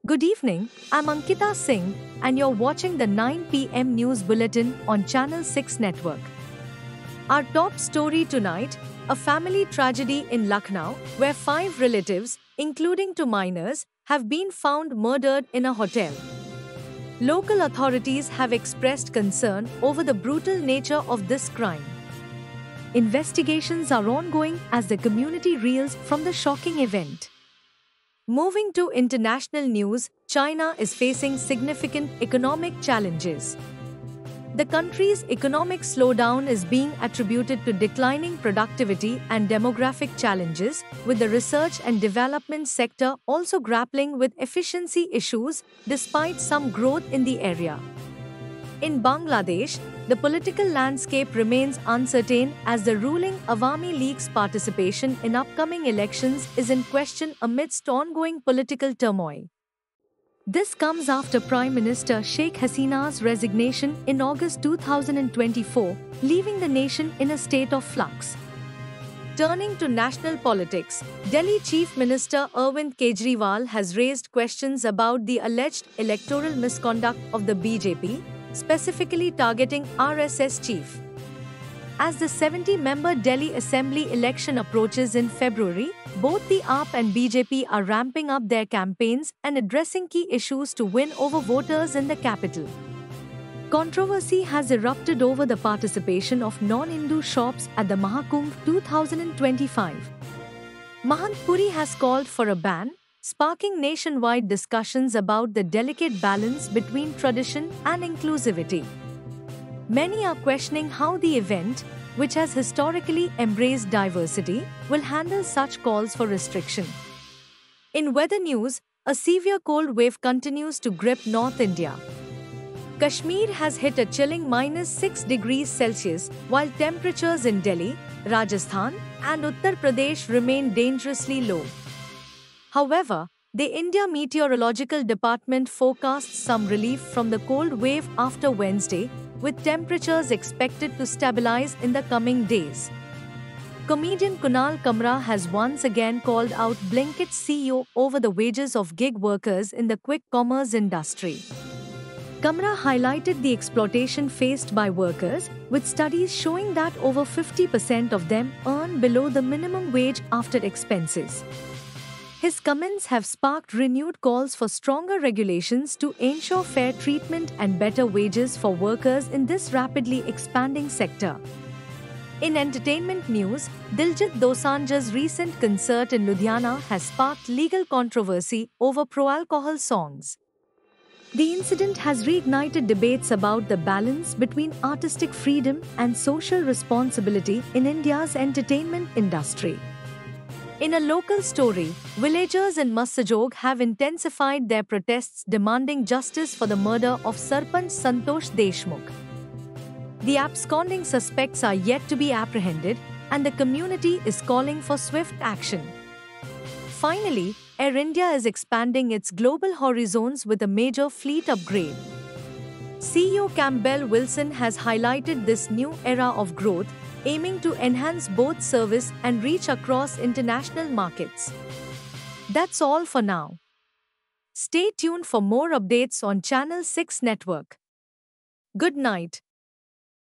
Good evening, I'm Ankita Singh, and you're watching the 9 p.m. news bulletin on Channel 6 Network. Our top story tonight: a family tragedy in Lucknow, where 5 relatives, including 2 minors, have been found murdered in a hotel. Local authorities have expressed concern over the brutal nature of this crime. Investigations are ongoing as the community reels from the shocking event. Moving to international news, China is facing significant economic challenges. The country's economic slowdown is being attributed to declining productivity and demographic challenges, with the research and development sector also grappling with efficiency issues despite some growth in the area. In Bangladesh, the political landscape remains uncertain as the ruling Awami League's participation in upcoming elections is in question amidst ongoing political turmoil. This comes after Prime Minister Sheikh Hasina's resignation in August 2024, leaving the nation in a state of flux. Turning to national politics, Delhi Chief Minister Arvind Kejriwal has raised questions about the alleged electoral misconduct of the BJP, specifically targeting RSS chief. As the 70-member Delhi Assembly election approaches in February, both the AAP and BJP are ramping up their campaigns and addressing key issues to win over voters in the capital. Controversy has erupted over the participation of non-Hindu shops at the Mahakumbh 2025. Mahant Puri has called for a ban, sparking nationwide discussions about the delicate balance between tradition and inclusivity. Many are questioning how the event, which has historically embraced diversity, will handle such calls for restriction. In weather news, a severe cold wave continues to grip North India. Kashmir has hit a chilling -6 degrees Celsius, while temperatures in Delhi, Rajasthan, and Uttar Pradesh remain dangerously low. However, the India Meteorological Department forecasts some relief from the cold wave after Wednesday, with temperatures expected to stabilize in the coming days. Comedian Kunal Kamra has once again called out Blinkit's CEO over the wages of gig workers in the quick commerce industry. Kamra highlighted the exploitation faced by workers, with studies showing that over 50% of them earn below the minimum wage after expenses. His comments have sparked renewed calls for stronger regulations to ensure fair treatment and better wages for workers in this rapidly expanding sector. In entertainment news, Diljit Dosanjh's recent concert in Ludhiana has sparked legal controversy over pro-alcohol songs. The incident has reignited debates about the balance between artistic freedom and social responsibility in India's entertainment industry. In a local story, villagers in Massajog have intensified their protests demanding justice for the murder of Sarpanch Santosh Deshmukh. The absconding suspects are yet to be apprehended, and the community is calling for swift action. Finally, Air India is expanding its global horizons with a major fleet upgrade. CEO Campbell Wilson has highlighted this new era of growth, aiming to enhance both service and reach across international markets. That's all for now. Stay tuned for more updates on Channel 6 Network. Good night.